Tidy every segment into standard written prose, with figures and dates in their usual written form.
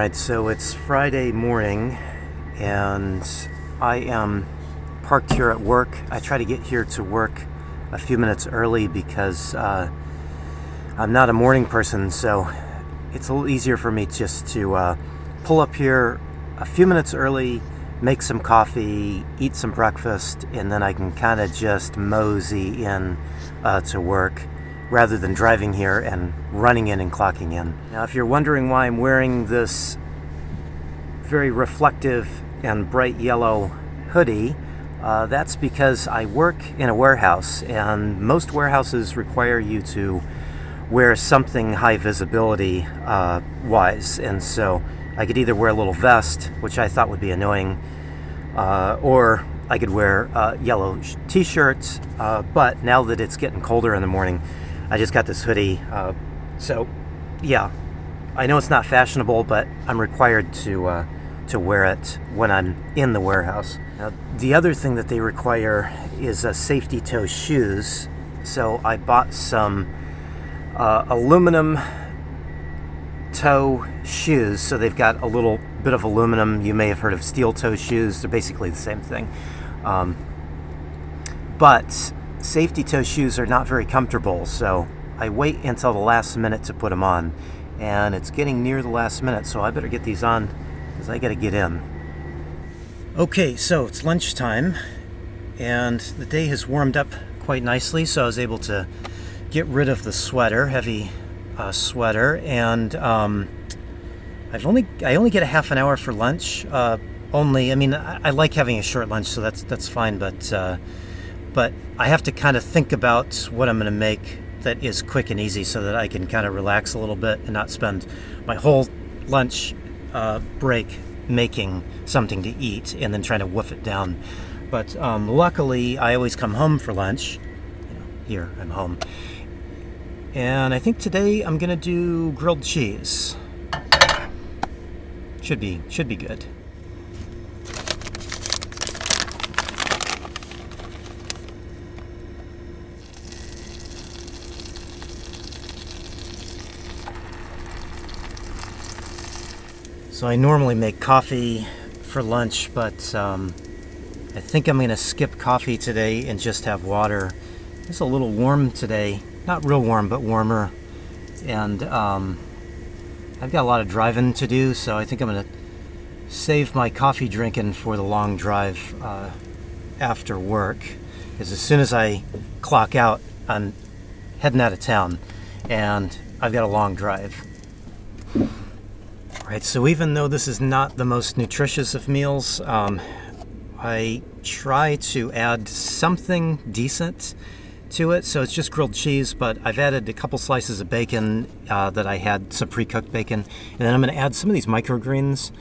Alright, so it's Friday morning and I am parked here at work. I try to get here to work a few minutes early because I'm not a morning person, so it's a little easier for me just to pull up here a few minutes early, make some coffee, eat some breakfast, and then I can kind of just mosey in to work rather than driving here and running in and clocking in. Now, if you're wondering why I'm wearing this very reflective and bright yellow hoodie, that's because I work in a warehouse, and most warehouses require you to wear something high visibility wise, and so I could either wear a little vest, which I thought would be annoying, or I could wear yellow t-shirts, but now that it's getting colder in the morning, I just got this hoodie, so yeah, I know it's not fashionable, but I'm required to wear it when I'm in the warehouse. Now, the other thing that they require is safety toe shoes, so I bought some aluminum toe shoes. So they've got a little bit of aluminum. You may have heard of steel toe shoes. They're basically the same thing, but safety toe shoes are not very comfortable, so I wait until the last minute to put them on, and it's getting near the last minute, so I better get these on because I gotta get in. Okay, so it's lunchtime and the day has warmed up quite nicely, so I was able to get rid of the sweater, heavy sweater, and I only get a half an hour for lunch. I mean, I like having a short lunch, so that's fine, but I have to kind of think about what I'm going to make that is quick and easy so that I can kind of relax a little bit and not spend my whole lunch break making something to eat and then trying to wolf it down. But luckily, I always come home for lunch. You know, here, I'm home. And I think today I'm going to do grilled cheese. Should be good. So I normally make coffee for lunch, but I think I'm going to skip coffee today and just have water. It's a little warm today. Not real warm, but warmer. And I've got a lot of driving to do, so I think I'm going to save my coffee drinking for the long drive after work. Because as soon as I clock out, I'm heading out of town, and I've got a long drive. Alright, so even though this is not the most nutritious of meals, I try to add something decent to it. So it's just grilled cheese, but I've added a couple slices of bacon that I had, some pre-cooked bacon, and then I'm going to add some of these microgreens.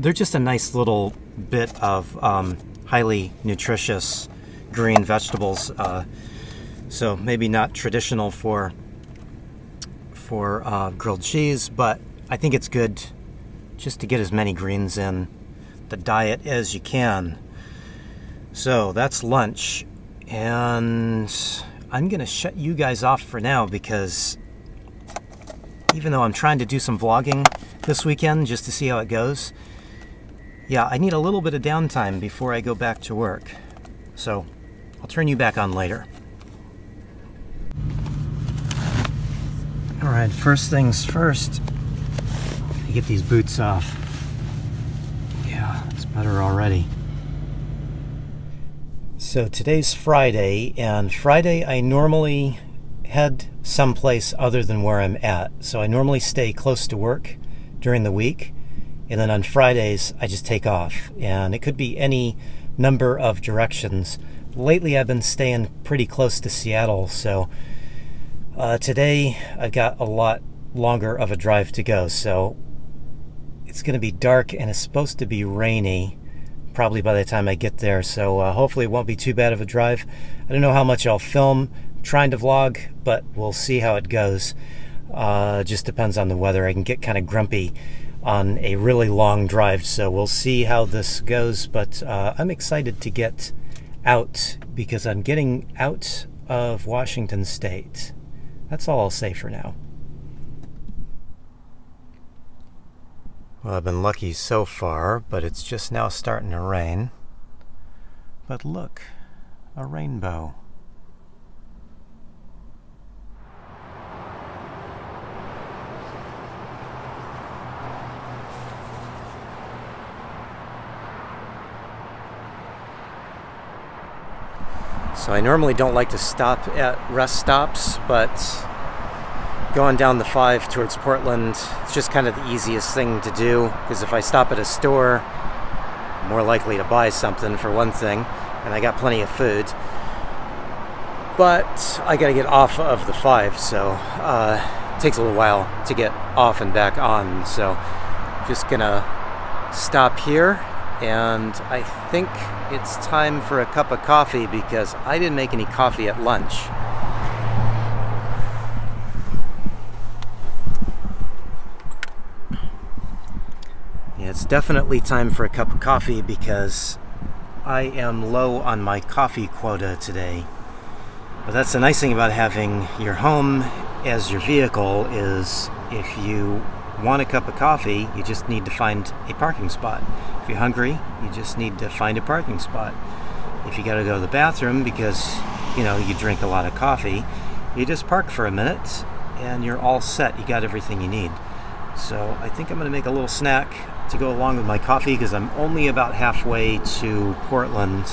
They're just a nice little bit of highly nutritious green vegetables, so maybe not traditional for grilled cheese, but I think it's good just to get as many greens in the diet as you can. So that's lunch, and I'm gonna shut you guys off for now because even though I'm trying to do some vlogging this weekend just to see how it goes, yeah, I need a little bit of downtime before I go back to work. So I'll turn you back on later. Alright, first things first, get these boots off. Yeah, it's better already. So today's Friday, and Friday I normally head someplace other than where I'm at. So I normally stay close to work during the week, and then on Fridays I just take off, and it could be any number of directions. Lately I've been staying pretty close to Seattle, so today I've got a lot longer of a drive to go. So it's going to be dark and it's supposed to be rainy probably by the time I get there, so hopefully it won't be too bad of a drive. I don't know how much I'll film trying to vlog, but we'll see how it goes. Just depends on the weather. I can get kind of grumpy on a really long drive, so we'll see how this goes, but I'm excited to get out because I'm getting out of Washington State. That's all I'll say for now. Well, I've been lucky so far, but it's just now starting to rain. But look, a rainbow. So I normally don't like to stop at rest stops, but going down the 5 towards Portland, it's just kind of the easiest thing to do, because if I stop at a store, I'm more likely to buy something for one thing, and I got plenty of food. But I gotta get off of the 5, so it takes a little while to get off and back on. So just gonna stop here, and I think it's time for a cup of coffee because I didn't make any coffee at lunch. Yeah, it's definitely time for a cup of coffee because I am low on my coffee quota today. But that's the nice thing about having your home as your vehicle is if you want a cup of coffee, you just need to find a parking spot. If you're hungry, you just need to find a parking spot. If you gotta go to the bathroom because, you drink a lot of coffee, you just park for a minute and you're all set. You got everything you need. So I think I'm gonna make a little snack to go along with my coffee because I'm only about halfway to Portland.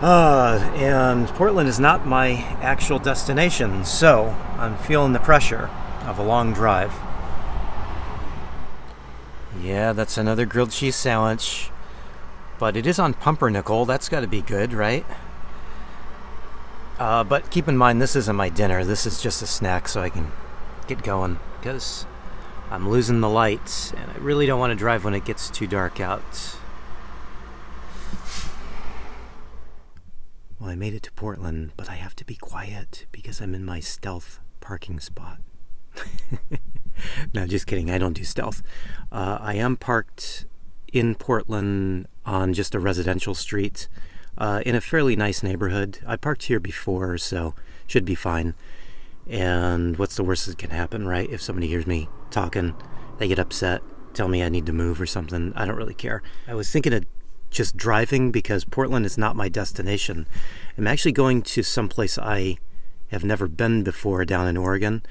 And Portland is not my actual destination, so I'm feeling the pressure of a long drive. Yeah, that's another grilled cheese sandwich, but it is on pumpernickel. That's got to be good, right? But keep in mind, this isn't my dinner. This is just a snack so I can get going because I'm losing the lights and I really don't want to drive when it gets too dark out. Well, I made it to Portland, but I have to be quiet because I'm in my stealth parking spot. No, just kidding. I don't do stealth. I am parked in Portland on just a residential street in a fairly nice neighborhood. I parked here before, so should be fine. And what's the worst that can happen, right? If somebody hears me talking, they get upset, tell me I need to move or something. I don't really care. I was thinking of just driving because Portland is not my destination. I'm actually going to someplace I have never been before down in Oregon.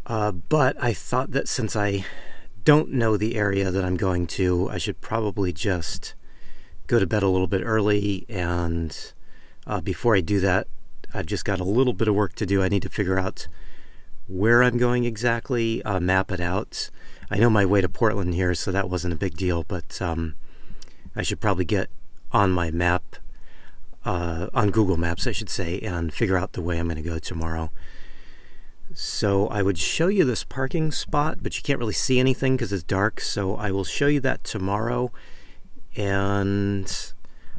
But I thought that since I don't know the area that I'm going to, I should probably just go to bed a little bit early. And before I do that, I've just got a little bit of work to do. I need to figure out where I'm going exactly, map it out. I know my way to Portland here, so that wasn't a big deal, but I should probably get on my map, on Google Maps, I should say, and figure out the way I'm going to go tomorrow. So I would show you this parking spot, but you can't really see anything because it's dark, so I will show you that tomorrow. And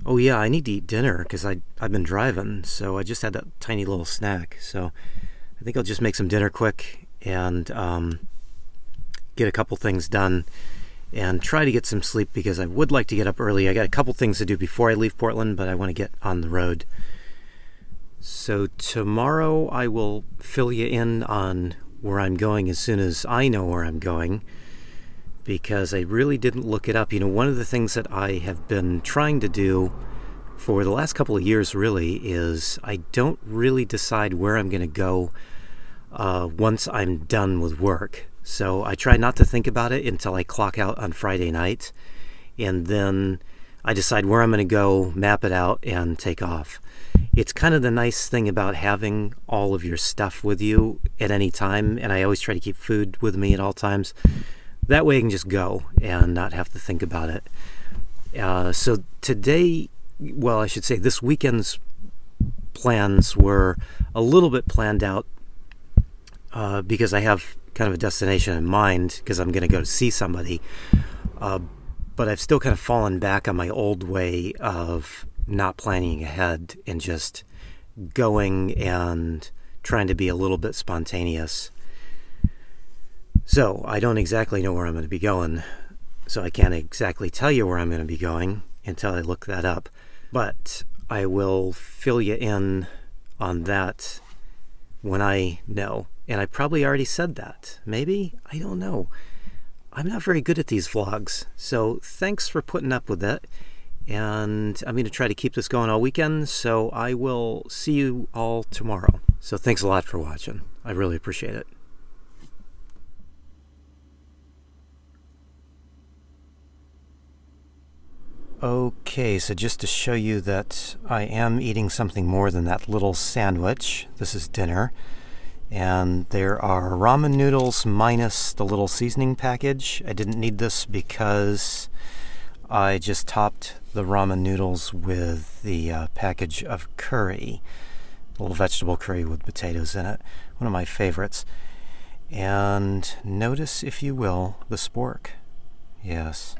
oh yeah, I need to eat dinner because I've been driving, so I just had that tiny little snack. So I think I'll just make some dinner quick and get a couple things done and try to get some sleep because I would like to get up early. I got a couple things to do before I leave Portland, but I want to get on the road. So tomorrow I will fill you in on where I'm going as soon as I know where I'm going, because I really didn't look it up. One of the things that I have been trying to do for the last couple of years really is I don't really decide where I'm going to go once I'm done with work. So I try not to think about it until I clock out on Friday night, and then I decide where I'm going to go, map it out, and take off. It's kind of the nice thing about having all of your stuff with you at any time, and I always try to keep food with me at all times. That way I can just go and not have to think about it. So today, well, I should say this weekend's plans were a little bit planned out because I have kind of a destination in mind because I'm going to go to see somebody. But I've still kind of fallen back on my old way of not planning ahead and just going and trying to be a little bit spontaneous. So I don't exactly know where I'm going to be going, so I can't exactly tell you where I'm going to be going until I look that up. But I will fill you in on that when I know. And I probably already said that. Maybe? I don't know. I'm not very good at these vlogs, so thanks for putting up with it. And I'm going to try to keep this going all weekend, so I will see you all tomorrow. So thanks a lot for watching. I really appreciate it. Okay, so just to show you that I am eating something more than that little sandwich. This is dinner. And there are ramen noodles minus the little seasoning package. I didn't need this because I just topped the ramen noodles with the package of curry. A little vegetable curry with potatoes in it. One of my favorites. And notice, if you will, the spork. Yes.